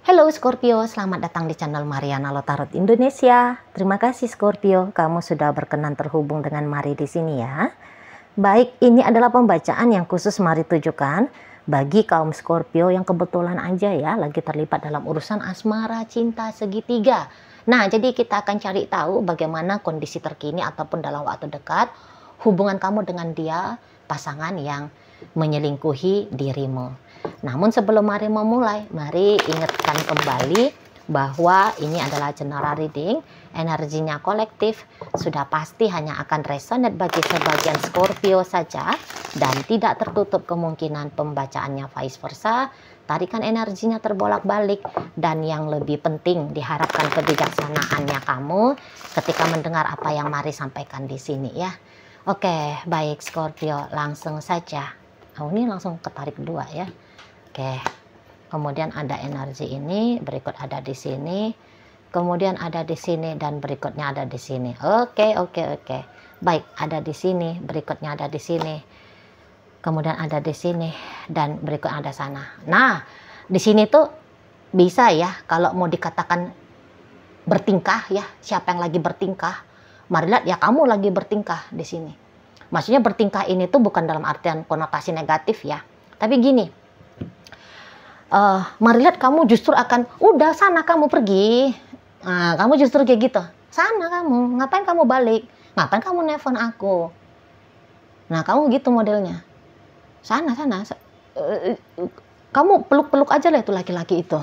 Halo Scorpio, selamat datang di channel Mariana Lotarot Indonesia. Terima kasih Scorpio, kamu sudah berkenan terhubung dengan Mari di sini ya. Baik, ini adalah pembacaan yang khusus Mari tujukan bagi kaum Scorpio yang kebetulan aja ya lagi terlibat dalam urusan asmara cinta segitiga. Nah, jadi kita akan cari tahu bagaimana kondisi terkini ataupun dalam waktu dekat hubungan kamu dengan dia, pasangan yang menyelingkuhi dirimu. Namun sebelum Mari memulai, mari ingatkan kembali bahwa ini adalah general reading, energinya kolektif, sudah pasti hanya akan resonate bagi sebagian Scorpio saja dan tidak tertutup kemungkinan pembacaannya vice versa. Tarikan energinya terbolak-balik dan yang lebih penting diharapkan kebijaksanaannya kamu ketika mendengar apa yang Mari sampaikan di sini ya. Oke, baik Scorpio, langsung saja. Oh, ini langsung ketarik dua ya. Oke, kemudian ada energi ini, berikut ada di sini, kemudian ada di sini, dan berikutnya ada di sini. Oke. Baik, ada di sini, berikutnya ada di sini, kemudian ada di sini, dan berikut ada sana. Nah, di sini tuh bisa ya, kalau mau dikatakan bertingkah ya, siapa yang lagi bertingkah? Mari lihat ya, kamu lagi bertingkah di sini. Maksudnya bertingkah ini tuh bukan dalam artian konotasi negatif ya, tapi gini. Mari lihat kamu justru akan, udah sana kamu pergi. Nah, kamu justru kayak gitu. Sana kamu, ngapain kamu balik? Ngapain kamu nelfon aku? Nah, kamu gitu modelnya. Sana. Kamu peluk-peluk aja lah itu laki-laki itu.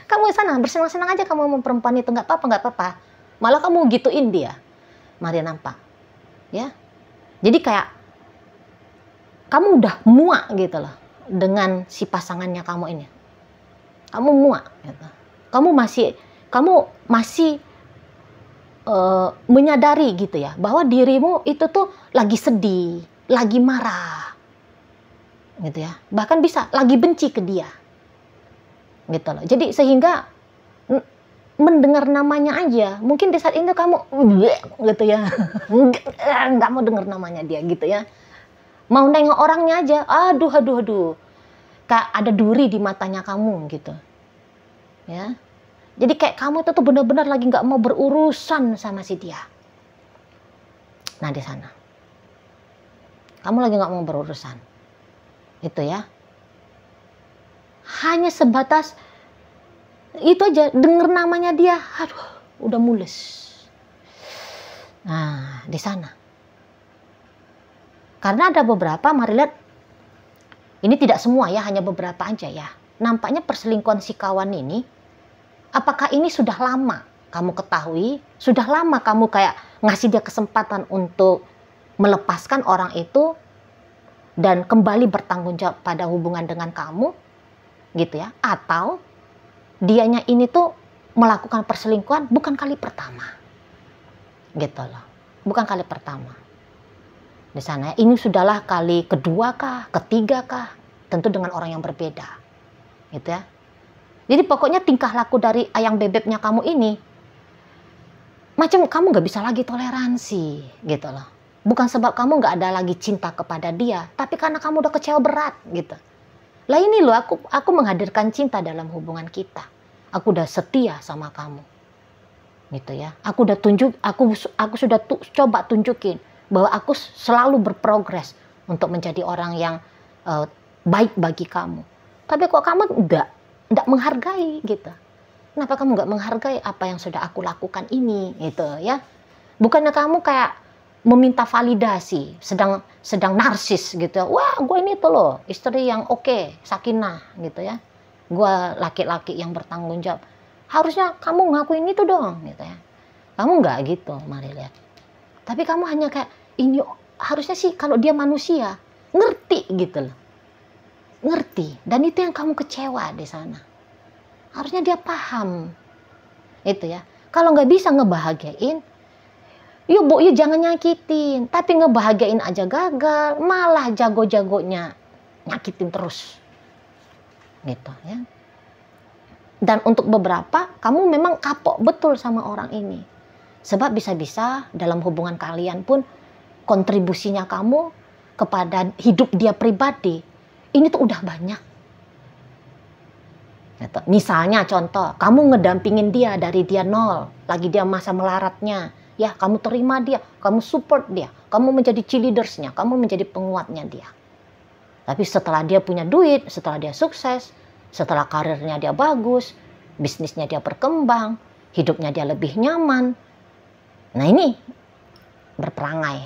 Kamu sana, bersenang-senang aja kamu sama perempuan itu. Nggak apa-apa. Malah kamu gituin dia. Mari nampak. Ya. Jadi kayak, kamu udah muak gitu loh dengan si pasangannya kamu ini. Kamu muak gitu. Kamu masih menyadari gitu ya bahwa dirimu itu tuh lagi sedih, lagi marah gitu ya, bahkan bisa lagi benci ke dia gitu loh. Jadi sehingga mendengar namanya aja mungkin di saat itu kamu gitu ya nggak mau dengar namanya dia gitu ya. Mau nengok orangnya aja, aduh. Kayak ada duri di matanya kamu gitu. Ya. Jadi kayak kamu itu tuh benar-benar lagi nggak mau berurusan sama si dia. Nah, di sana. Kamu lagi nggak mau berurusan. Itu ya. Hanya sebatas itu aja, denger namanya dia, aduh, udah mules. Nah, di sana. Karena ada beberapa, mari lihat, ini tidak semua ya, hanya beberapa aja ya. Nampaknya perselingkuhan si kawan ini, apakah ini sudah lama kamu ketahui, sudah lama kamu kayak ngasih dia kesempatan untuk melepaskan orang itu dan kembali bertanggung jawab pada hubungan dengan kamu, gitu ya. Atau dianya ini tuh melakukan perselingkuhan bukan kali pertama, gitu loh, bukan kali pertama. Di sana ini sudahlah kali kedua kah, ketiga kah, tentu dengan orang yang berbeda, gitu ya. Jadi pokoknya tingkah laku dari ayang bebeknya kamu ini, macam kamu nggak bisa lagi toleransi, gitu loh. Bukan sebab kamu nggak ada lagi cinta kepada dia, tapi karena kamu udah kecewa berat, gitu. Lah ini loh, aku menghadirkan cinta dalam hubungan kita. Aku udah setia sama kamu, gitu ya. Aku sudah coba tunjukin bahwa aku selalu berprogres untuk menjadi orang yang baik bagi kamu. Tapi kok kamu enggak menghargai gitu. Kenapa kamu enggak menghargai apa yang sudah aku lakukan ini gitu ya. Bukannya kamu kayak meminta validasi, sedang narsis gitu. Wah, gue ini tuh loh, istri yang oke, sakinah gitu ya. Gue laki-laki yang bertanggung jawab. Harusnya kamu ngakuin itu dong gitu ya. Kamu enggak gitu, mari lihat. Tapi kamu hanya kayak, ini harusnya sih kalau dia manusia, ngerti gitu loh. Ngerti. Dan itu yang kamu kecewa di sana. Harusnya dia paham. Itu ya. Kalau nggak bisa ngebahagiain, yuk jangan nyakitin. Tapi ngebahagiain aja gagal, malah jago-jagonya nyakitin terus. Gitu ya. Dan untuk beberapa, kamu memang kapok betul sama orang ini. Sebab bisa-bisa dalam hubungan kalian pun kontribusinya kamu kepada hidup dia pribadi ini tuh udah banyak. Gitu. Misalnya contoh, kamu ngedampingin dia dari dia nol, lagi dia masa melaratnya, ya kamu terima dia, kamu support dia, kamu menjadi cheerleadersnya, kamu menjadi penguatnya dia. Tapi setelah dia punya duit, setelah dia sukses, setelah karirnya dia bagus, bisnisnya dia berkembang, hidupnya dia lebih nyaman, nah ini berperangai,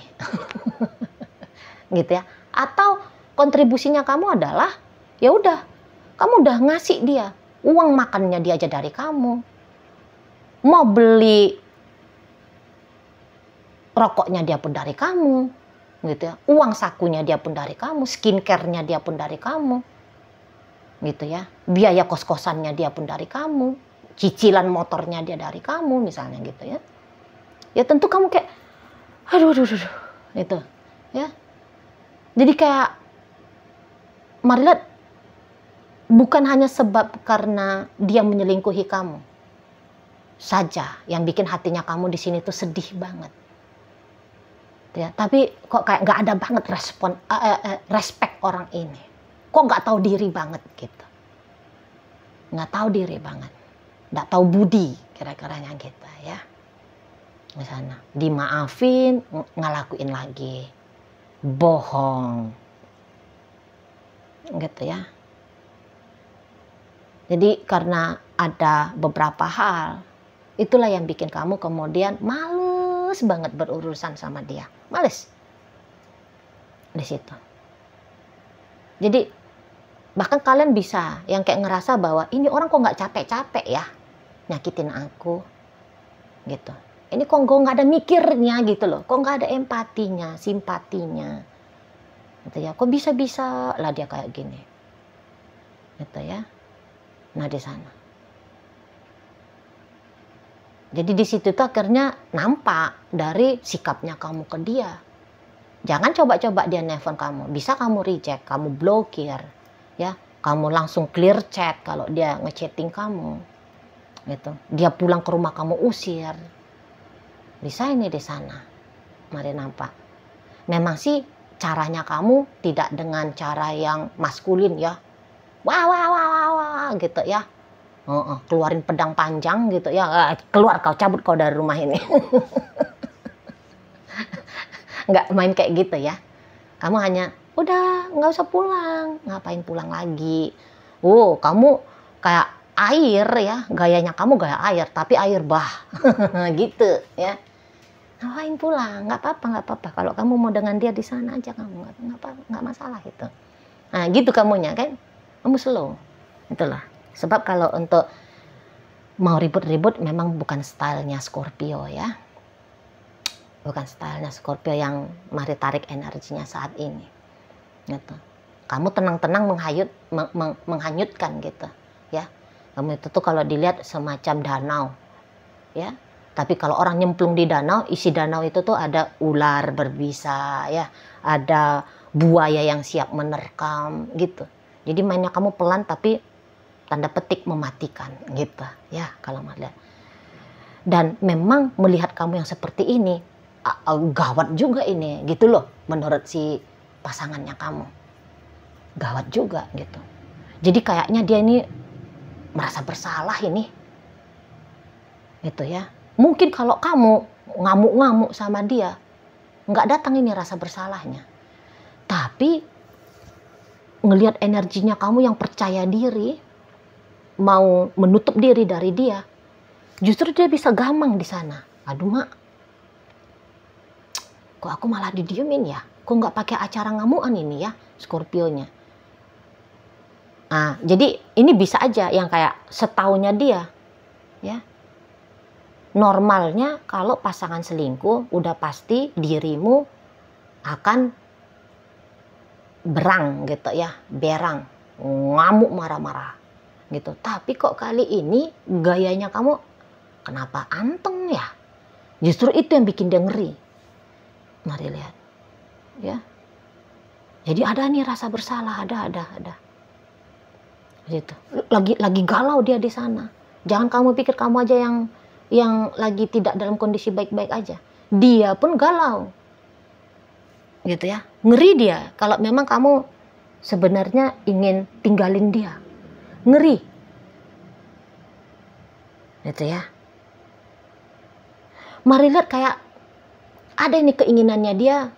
gitu ya. Atau kontribusinya kamu adalah, ya udah, kamu udah ngasih dia uang makannya dia aja dari kamu, mau beli rokoknya dia pun dari kamu, gitu ya. Uang sakunya dia pun dari kamu, skincare-nya dia pun dari kamu, gitu ya. Biaya kos-kosannya dia pun dari kamu, cicilan motornya dia dari kamu, misalnya gitu ya. Ya tentu kamu kayak, aduh, itu, ya. Jadi kayak, mari lihat, bukan hanya sebab karena dia menyelingkuhi kamu saja yang bikin hatinya kamu di sini tuh sedih banget. Ya, tapi kok kayak nggak ada banget respect orang ini. Kok nggak tahu diri banget gitu. Nggak tahu diri banget. Nggak tahu budi kira-kiranya gitu ya. Misalnya dimaafin, ngelakuin lagi. Bohong. Gitu ya. Jadi karena ada beberapa hal, itulah yang bikin kamu kemudian males banget berurusan sama dia. Males. Di situ. Jadi bahkan kalian bisa yang kayak ngerasa bahwa ini orang kok nggak capek-capek ya nyakitin aku. Gitu. Ini kok nggak ada mikirnya gitu loh. Kok nggak ada empatinya, simpatinya. Gitu ya. Kok bisa-bisa lah dia kayak gini. Gitu ya. Nah di sana. Jadi di situ tuh akhirnya nampak dari sikapnya kamu ke dia. Jangan coba-coba dia nelfon kamu. Bisa kamu reject, kamu blokir, ya. Kamu langsung clear chat kalau dia ngechatting kamu. Gitu. Dia pulang ke rumah kamu usir. Bisa ini di sana. Mari nampak. Memang sih caranya kamu tidak dengan cara yang maskulin ya. Wah gitu ya. Keluarin pedang panjang gitu ya. Keluar kau, cabut kau dari rumah ini. Nggak main kayak gitu ya. Kamu hanya udah nggak usah pulang. Ngapain pulang lagi? Kamu kayak air ya. Gayanya kamu gaya air, tapi air bah. Gitu ya. Ngapain pulang? Nggak apa-apa. Kalau kamu mau dengan dia di sana aja kamu nggak masalah itu. Nah gitu kamunya kan. Kamu slow. Itulah. Sebab kalau untuk mau ribut-ribut memang bukan stylenya Scorpio ya. Bukan stylenya Scorpio yang mari tarik energinya saat ini. Gitu. Kamu tenang-tenang menghanyutkan gitu. Ya. Kamu itu tuh kalau dilihat semacam danau. Ya. Tapi kalau orang nyemplung di danau, isi danau itu tuh ada ular berbisa ya. Ada buaya yang siap menerkam gitu. Jadi mainnya kamu pelan tapi tanda petik mematikan gitu ya kalau melihat. Dan memang melihat kamu yang seperti ini gawat juga ini gitu loh menurut si pasangannya kamu. Gawat juga gitu. Jadi kayaknya dia ini merasa bersalah ini. Gitu ya. Mungkin kalau kamu ngamuk-ngamuk sama dia nggak datang ini rasa bersalahnya. Tapi ngelihat energinya kamu yang percaya diri, mau menutup diri dari dia, justru dia bisa gamang di sana. Aduh mak, kok aku malah didiemin ya? Kok nggak pakai acara ngamuan ini ya, Scorpionya? Nah, jadi ini bisa aja yang kayak setaunya dia, ya. Normalnya kalau pasangan selingkuh, udah pasti dirimu akan berang gitu ya, berang, ngamuk marah-marah gitu. Tapi kok kali ini gayanya kamu kenapa anteng ya? Justru itu yang bikin dia ngeri. Mari lihat ya. Jadi ada nih rasa bersalah, ada. Gitu. Lagi galau dia di sana. Jangan kamu pikir kamu aja yang lagi tidak dalam kondisi baik-baik aja. Dia pun galau. Gitu ya, ngeri dia kalau memang kamu sebenarnya ingin tinggalin dia, ngeri Gitu ya. Mari lihat kayak ada ini keinginannya dia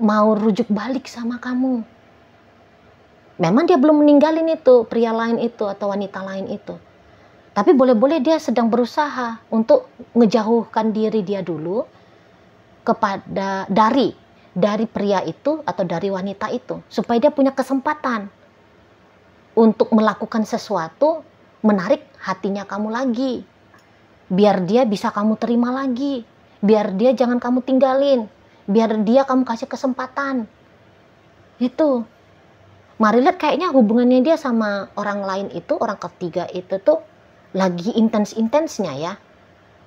mau rujuk balik sama kamu. Memang dia belum meninggalin itu pria lain itu atau wanita lain itu. Tapi boleh-boleh dia sedang berusaha untuk ngejauhkan diri dia dulu kepada dari pria itu atau dari wanita itu, supaya dia punya kesempatan untuk melakukan sesuatu menarik hatinya kamu lagi, biar dia bisa kamu terima lagi, biar dia jangan kamu tinggalin, biar dia kamu kasih kesempatan. Itu mari lihat kayaknya hubungannya dia sama orang lain itu, orang ketiga itu tuh lagi intens-intensnya ya.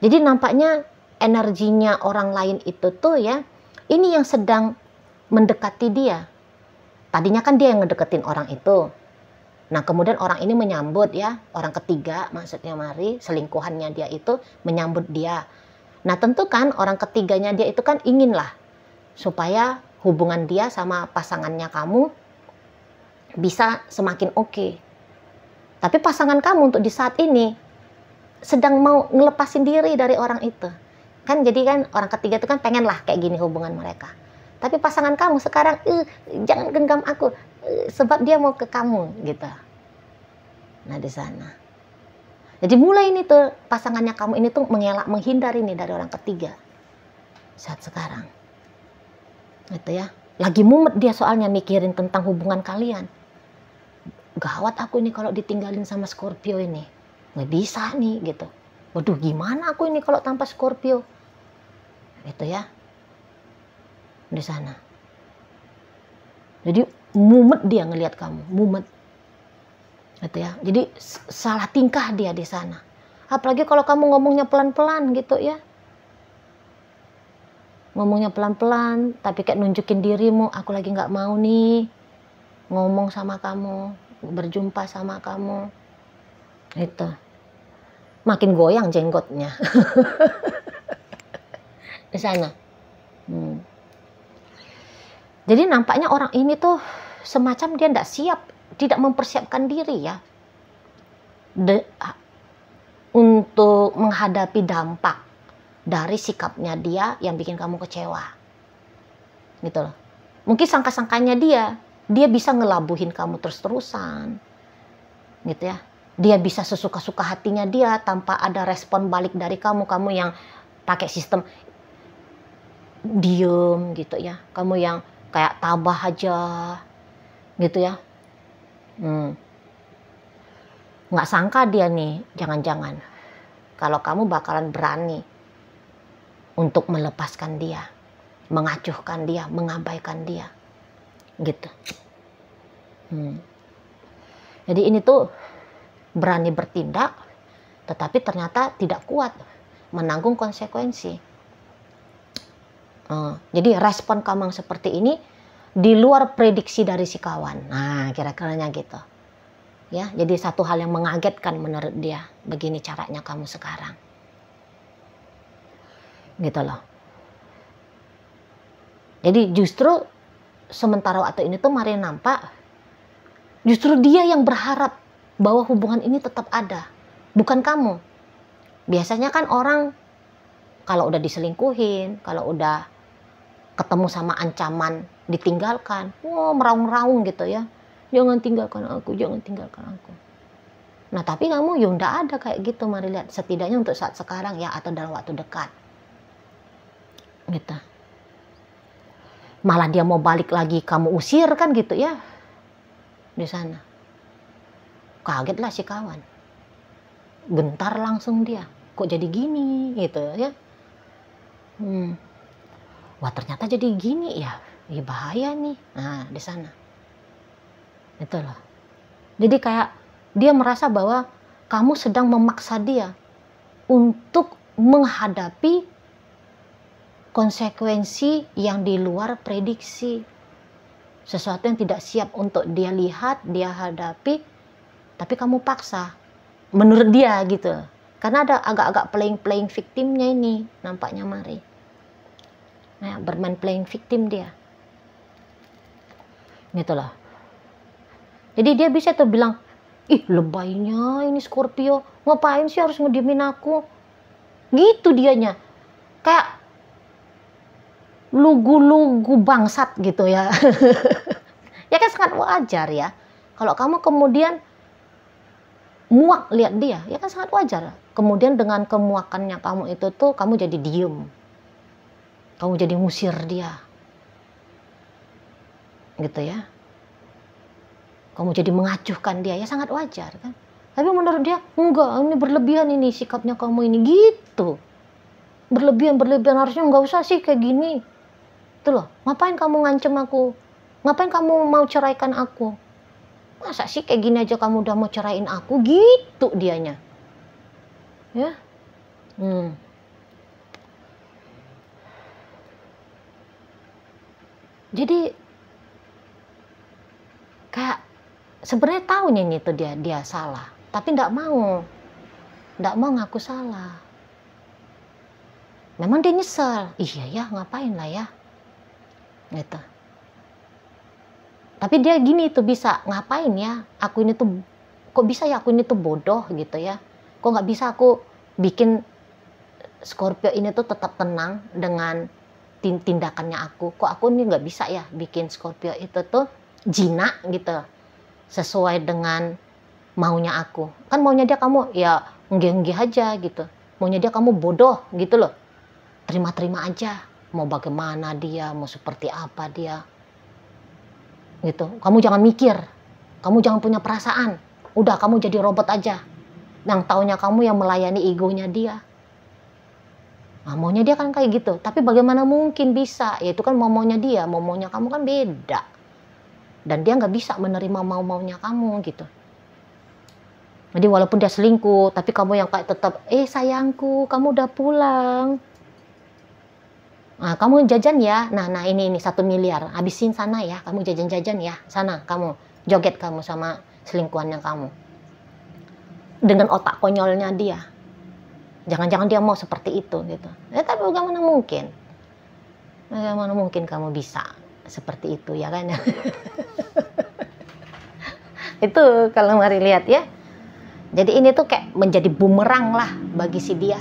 Jadi nampaknya energinya orang lain itu tuh ya, ini yang sedang mendekati dia. Tadinya kan dia yang ngedeketin orang itu. Nah kemudian orang ini menyambut ya, orang ketiga maksudnya mari, selingkuhannya dia itu menyambut dia. Nah tentu kan orang ketiganya dia itu kan inginlah supaya hubungan dia sama pasangannya kamu bisa semakin oke. Tapi pasangan kamu untuk di saat ini sedang mau ngelepasin diri dari orang itu. Kan jadi kan orang ketiga itu kan pengen lah kayak gini hubungan mereka. Tapi pasangan kamu sekarang, jangan genggam aku, sebab dia mau ke kamu gitu. Nah di sana. Jadi mulai ini tuh pasangannya kamu ini tuh mengelak, menghindar ini dari orang ketiga. Saat sekarang. Gitu ya. Lagi mumet dia soalnya mikirin tentang hubungan kalian. Gawat aku ini kalau ditinggalin sama Scorpio ini, nggak bisa nih gitu. Waduh gimana aku ini kalau tanpa Scorpio, gitu ya, di sana. Jadi mumet dia ngelihat kamu, mumet, gitu ya. Jadi salah tingkah dia di sana. Apalagi kalau kamu ngomongnya pelan-pelan gitu ya, ngomongnya pelan-pelan, tapi kayak nunjukin dirimu, aku lagi nggak mau nih ngomong sama kamu, berjumpa sama kamu, itu makin goyang jenggotnya di sana. Jadi nampaknya orang ini tuh semacam dia tidak siap, tidak mempersiapkan diri ya untuk menghadapi dampak dari sikapnya dia yang bikin kamu kecewa, gitu loh. Mungkin sangka-sangkanya dia bisa ngelabuhin kamu terus-terusan, gitu ya. Dia bisa sesuka-suka hatinya dia tanpa ada respon balik dari kamu. Kamu yang pakai sistem diem gitu ya. Kamu yang kayak tabah aja, gitu ya. Nggak sangka dia nih, jangan-jangan kalau kamu bakalan berani untuk melepaskan dia, mengacuhkan dia, mengabaikan dia, gitu. Jadi ini tuh berani bertindak, tetapi ternyata tidak kuat menanggung konsekuensi. Jadi respon kamu yang seperti ini di luar prediksi dari si kawan. Nah, kira-kiranya gitu. Ya, jadi satu hal yang mengagetkan menurut dia. Begini caranya kamu sekarang. Gitu loh. Jadi justru sementara waktu ini tuh mari nampak justru dia yang berharap bahwa hubungan ini tetap ada, bukan kamu. Biasanya kan orang kalau udah diselingkuhin, kalau udah ketemu sama ancaman ditinggalkan, meraung-raung gitu ya. Jangan tinggalkan aku, jangan tinggalkan aku. Nah tapi kamu ya udah ada kayak gitu, mari lihat. Setidaknya untuk saat sekarang ya, atau dalam waktu dekat. Gitu. Malah dia mau balik lagi, kamu usir kan gitu ya. Di sana. Kaget lah si kawan. Gentar langsung dia. Kok jadi gini gitu ya. Wah ternyata jadi gini ya. Ih, bahaya nih. Nah di sana. Itu loh. Jadi kayak dia merasa bahwa kamu sedang memaksa dia untuk menghadapi konsekuensi yang di luar prediksi. Sesuatu yang tidak siap untuk dia lihat, dia hadapi, tapi kamu paksa. Menurut dia gitu. Karena ada agak-agak playing victimnya ini nampaknya mari. Nah, bermain playing victim dia. Gitu loh. Jadi dia bisa tuh bilang, Ih, lebaynya ini Scorpio, ngapain sih harus ngediemin aku? Gitu dianya. Kayak lugu-lugu bangsat gitu ya. Ya kan sangat wajar ya. Kalau kamu kemudian muak lihat dia, ya kan sangat wajar. Kemudian dengan kemuakannya kamu itu tuh, kamu jadi diem. Kamu jadi ngusir dia. Gitu ya. Kamu jadi mengacuhkan dia, ya sangat wajar kan. Tapi menurut dia, enggak, ini berlebihan ini sikapnya kamu ini, gitu. Berlebihan, harusnya enggak usah sih kayak gini. Tuh loh, ngapain kamu ngancem aku? Ngapain kamu mau ceraikan aku? Masa sih kayak gini aja kamu udah mau ceraiin aku? Gitu dianya. Ya. Jadi kayak sebenarnya tahu nih tuh dia salah, tapi nggak mau ngaku salah. Memang dia nyesel, iya ya ngapain lah ya, gitu. Tapi dia gini tuh bisa, ngapain ya, aku ini tuh, kok bisa ya aku ini tuh bodoh gitu ya, kok nggak bisa aku bikin Scorpio ini tuh tetap tenang dengan tindakannya aku, kok aku ini nggak bisa ya bikin Scorpio itu tuh jinak gitu, sesuai dengan maunya aku. Kan maunya dia kamu ya enggih-enggih aja gitu, maunya dia kamu bodoh gitu loh, terima-terima aja, mau bagaimana dia, mau seperti apa dia gitu. Kamu jangan mikir, kamu jangan punya perasaan, udah kamu jadi robot aja, yang taunya kamu yang melayani egonya dia. Nah, maunya dia kan kayak gitu, tapi bagaimana mungkin bisa, ya itu kan maunya dia, maunya kamu kan beda, dan dia nggak bisa menerima maunya kamu gitu. Jadi walaupun dia selingkuh, tapi kamu yang kayak tetap, sayangku, kamu udah pulang. Nah, kamu jajan ya, nah ini 1 miliar, habisin sana ya, kamu jajan-jajan ya, sana kamu, joget kamu sama selingkuhannya kamu. Dengan otak konyolnya dia. Jangan-jangan dia mau seperti itu gitu. Tapi bagaimana mungkin? Bagaimana mungkin kamu bisa seperti itu ya kan? Itu kalau mari lihat ya. Jadi ini tuh kayak menjadi bumerang lah bagi si dia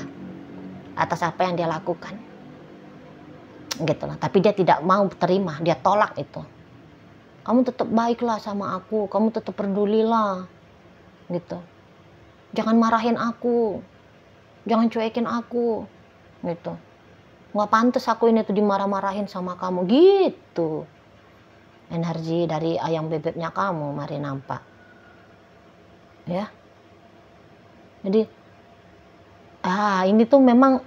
atas apa yang dia lakukan. Gitu lah. Tapi dia tidak mau terima, dia tolak itu. Kamu tetap baiklah sama aku, kamu tetap pedulilah. Gitu. Jangan marahin aku. Jangan cuekin aku. Gitu. Nggak pantas aku ini tuh dimarah-marahin sama kamu gitu. Energi dari ayam bebeknya kamu mari nampak. Ya. Jadi ini tuh memang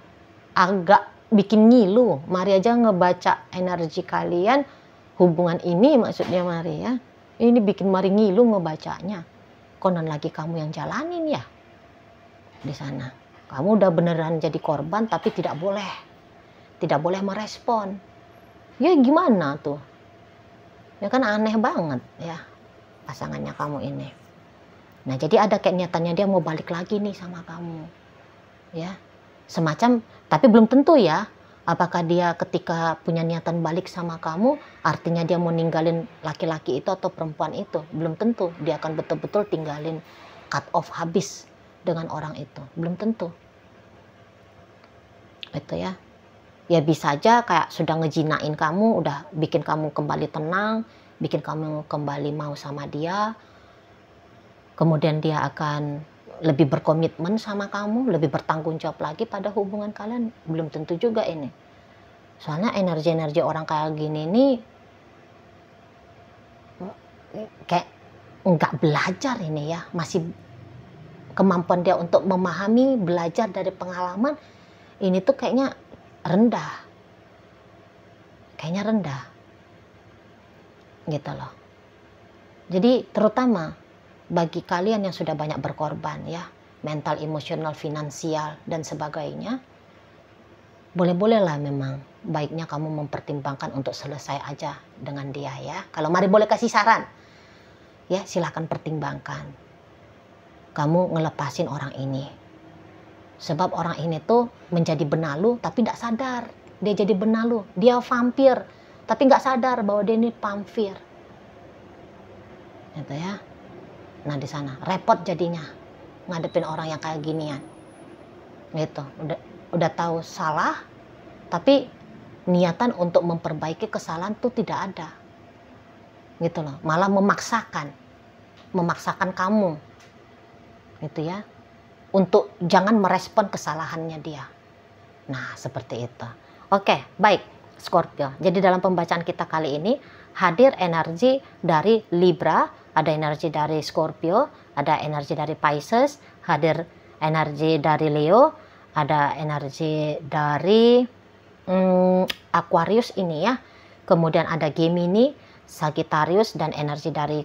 agak bikin ngilu. Mari aja ngebaca energi kalian, hubungan ini maksudnya mari ya. Ini bikin mari ngilu ngebacanya. Konon lagi kamu yang jalanin ya di sana. Kamu udah beneran jadi korban tapi tidak boleh merespon. Ya gimana tuh? Ya kan aneh banget ya pasangannya kamu ini. Nah jadi ada kayak niatannya dia mau balik lagi nih sama kamu. Ya semacam, tapi belum tentu ya. Apakah dia ketika punya niatan balik sama kamu, artinya dia mau ninggalin laki-laki itu atau perempuan itu. Belum tentu dia akan betul-betul tinggalin, cut off habis dengan orang itu. Belum tentu. Itu ya. Ya bisa aja kayak sudah ngejinain kamu, udah bikin kamu kembali tenang, bikin kamu kembali mau sama dia. Kemudian dia akan lebih berkomitmen sama kamu, lebih bertanggung jawab lagi pada hubungan kalian. Belum tentu juga ini. Soalnya energi-energi orang kayak gini nih kayak nggak belajar ini ya. Masih kemampuan dia untuk memahami, belajar dari pengalaman ini tuh kayaknya rendah. Kayaknya rendah. Gitu loh. Jadi terutama bagi kalian yang sudah banyak berkorban ya, mental, emosional, finansial dan sebagainya, boleh-bolehlah memang baiknya kamu mempertimbangkan untuk selesai aja dengan dia ya. Kalau mari boleh kasih saran ya, silahkan pertimbangkan kamu ngelepasin orang ini, sebab orang ini tuh menjadi benalu tapi tidak sadar dia jadi benalu, dia vampir tapi nggak sadar bahwa dia ini vampir gitu ya. Nah di sana repot jadinya ngadepin orang yang kayak ginian. Gitu. Udah tahu salah, tapi niatan untuk memperbaiki kesalahan tuh tidak ada. Gitu loh. Malah memaksakan kamu. Gitu ya. Untuk jangan merespon kesalahannya dia. Nah, seperti itu. Oke, baik, Scorpio. Jadi dalam pembacaan kita kali ini hadir energi dari Libra, ada energi dari Scorpio, ada energi dari Pisces, hadir energi dari Leo, ada energi dari Aquarius ini ya. Kemudian ada Gemini, Sagittarius, dan energi dari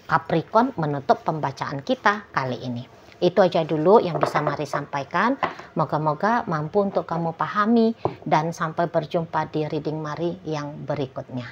Capricorn menutup pembacaan kita kali ini. Itu aja dulu yang bisa Mari sampaikan. Moga-moga mampu untuk kamu pahami dan sampai berjumpa di reading Mari yang berikutnya.